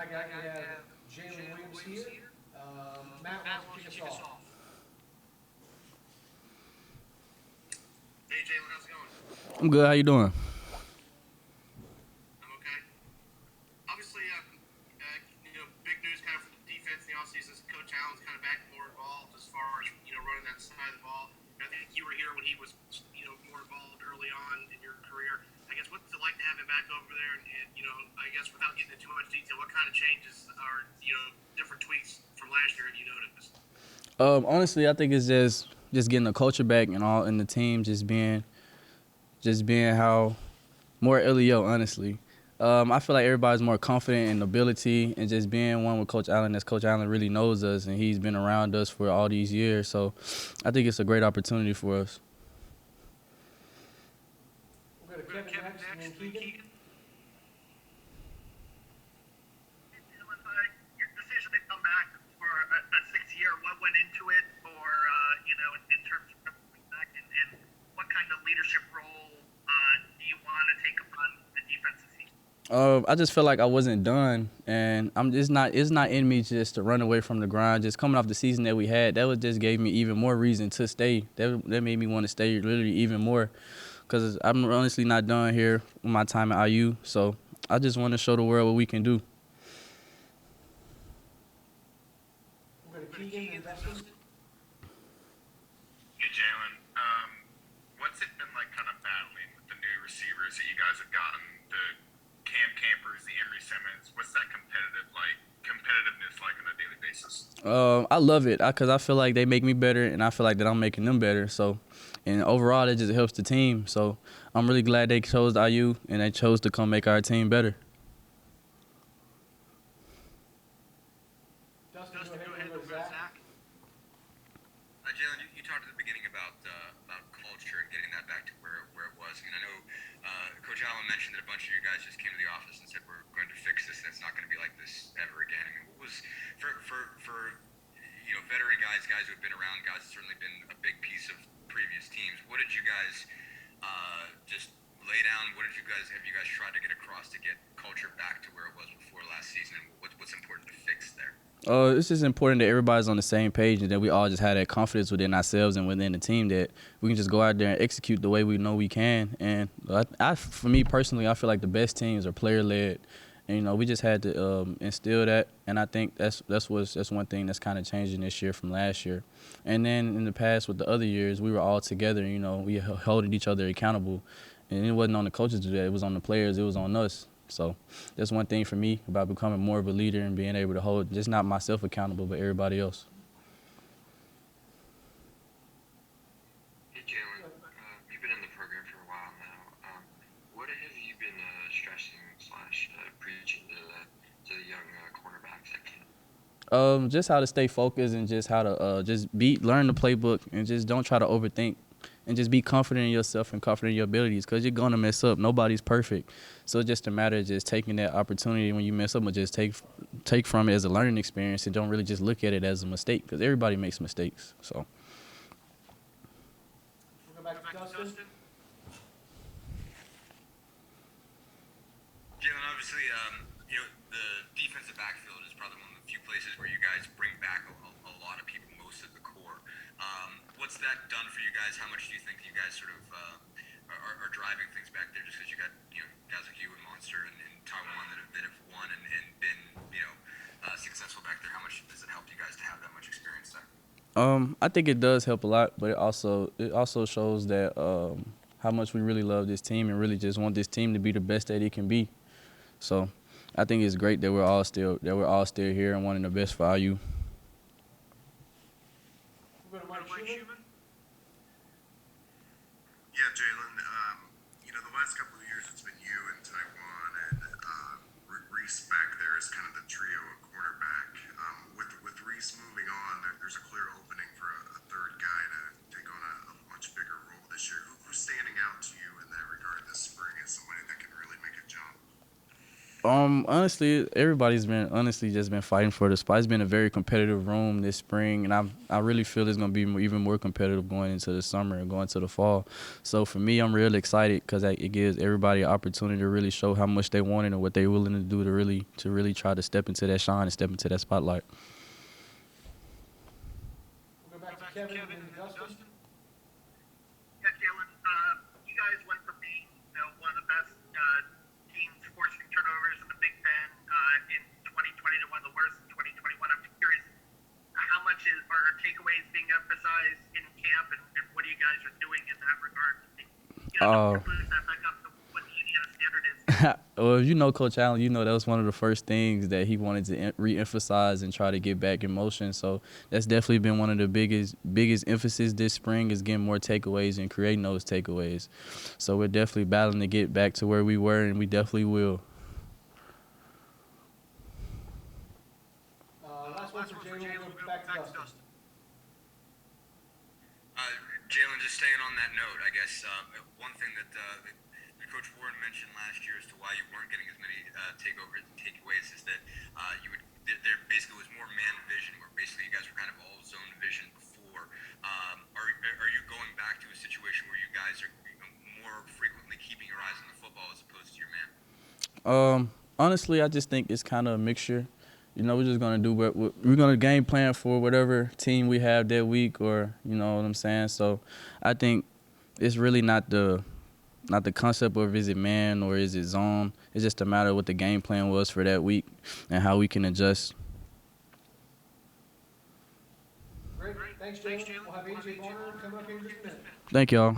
I got we have Jaylin Williams here. Matt wants to kick us off. Hey Jaylin, how's it going? I'm good. How you doing? I'm okay. Obviously, big news kind of for the defense in the offseason is Coach Allen's kind of back more involved as far as running that side of the ball. I think you were here when he was more involved early on in your career. I guess what's it like to have him back over there? And I guess without getting into too much detail, what kind of changes or different tweaks from last year have you noticed? Honestly, I think it's just getting the culture back and all in the team, just being how more LEO. Honestly, I feel like everybody's more confident in ability and just being one with Coach Allen. As Coach Allen really knows us and he's been around us for all these years, so I think it's a great opportunity for us. We'll go to Kevin next, and then Keegan. Your decision to come back for a sixth year, what went into it, or in terms of coming back, and what kind of leadership role do you want to take upon the defensive team? I just feel like I wasn't done, and it's not in me just to run away from the grind. Just coming off the season that we had, that just gave me even more reason to stay. That made me want to stay literally even more, because I'm honestly not done here with my time at IU. So I just want to show the world what we can do. We'll go to Keegan and Dustin. Hey Jaylin, what's it been like kind of battling with the new receivers that you guys have gotten, the Cam Campers, the Emery Simmons? What's that competitiveness like on a daily basis? I love it because I feel like they make me better, and I feel like that I'm making them better. So, and overall, it just helps the team. So, I'm really glad they chose IU and they chose to come make our team better. Dustin, go ahead. We'll go to Zach. Jaylin, you talked at the beginning about culture and getting that back to where it was. I mean, I know Coach Allen mentioned that a bunch of you guys just came to the office and said we're going to fix this and it's not going to be like this ever again. I mean, what was for veteran guys who have been around, guys have certainly been a big piece of previous teams. What did you guys just lay down? Have you guys tried to get across to get culture back to where it was before last season? And what's important to fix there? It's just important that everybody's on the same page and that we all just have that confidence within ourselves and within the team that we can just go out there and execute the way we know we can. And for me personally, I feel like the best teams are player-led. And, we just had to instill that. And I think that's one thing that's kind of changing this year from last year. And then in the past with the other years, we were all together. We holding each other accountable. And it wasn't on the coaches to do that. It was on the players. It was on us. So that's one thing for me about becoming more of a leader and being able to hold just not myself accountable, but everybody else. Hey, Jaylin, you've been in the program for a while now. What have you been stressing / preaching to the young cornerbacks at camp? Just how to stay focused and just how to learn the playbook and just don't try to overthink. And just be confident in yourself and confident in your abilities because you're going to mess up. Nobody's perfect. So it's just a matter of just taking that opportunity when you mess up and just take from it as a learning experience and don't really just look at it as a mistake because everybody makes mistakes. So. We'll go back to Dustin. Jaylin, obviously, the defensive backfield is probably one of the few places where you guys bring back a lot of people, most of the core. What's that done for you guys? How much do you think you guys sort of are driving things back there just because you got guys like you and Monster and Taiwan that have won and been successful back there? How much does it help you guys to have that much experience there? I think it does help a lot, but it also shows that how much we really love this team and really just want this team to be the best that it can be. So I think it's great that we're all still here and wanting the best for IU. We'll go to Mike Schumann. Yeah, Jaylin, the last couple of years it's been you and Taiwan and Reese back there as kind of the trio of quarterback. With Reese moving on, there's a clear opening for a third guy to take on a much bigger role this year. Who's standing out to you in that regard this spring as somebody that can really make a jump? Honestly, everybody's been just been fighting for the spot. It's been a very competitive room this spring, and I really feel it's gonna be even more competitive going into the summer and going to the fall. So for me, I'm real excited because it gives everybody an opportunity to really show how much they want it and what they're willing to do to really try to step into that shine and step into that spotlight. We'll go back to Kevin and then Dustin. Yeah, Jaylin, you guys went from being, one of the best teams forcing turnovers in the Big Ten in 2020 to one of the worst in 2021. I'm curious, how much are takeaways being emphasized in camp, and what you guys are doing in that regard? To boost that back up to what the Indiana standard is. Well, Coach Allen, that was one of the first things that he wanted to re-emphasize and try to get back in motion. So that's definitely been one of the biggest emphasis this spring is getting more takeaways and creating those takeaways. So we're definitely battling to get back to where we were, and we definitely will. Last one for Jaylin. We'll go back to Dustin. Jaylin, just staying on that note, I guess one thing that Coach Warren mentioned last year as to why you weren't getting as many takeovers and takeaways is that there basically was more man vision, where basically you guys were kind of all zone vision before. Are you going back to a situation where you guys are more frequently keeping your eyes on the football as opposed to your man? Honestly, I just think it's kind of a mixture. We're just gonna do what we're gonna game plan for whatever team we have that week, or you know what I'm saying. So I think it's really not the concept of is it man or is it zone. It's just a matter of what the game plan was for that week and how we can adjust. Great. Thanks, Jaylin. We'll have AJ Barner come up here in just a minute. Thank y'all.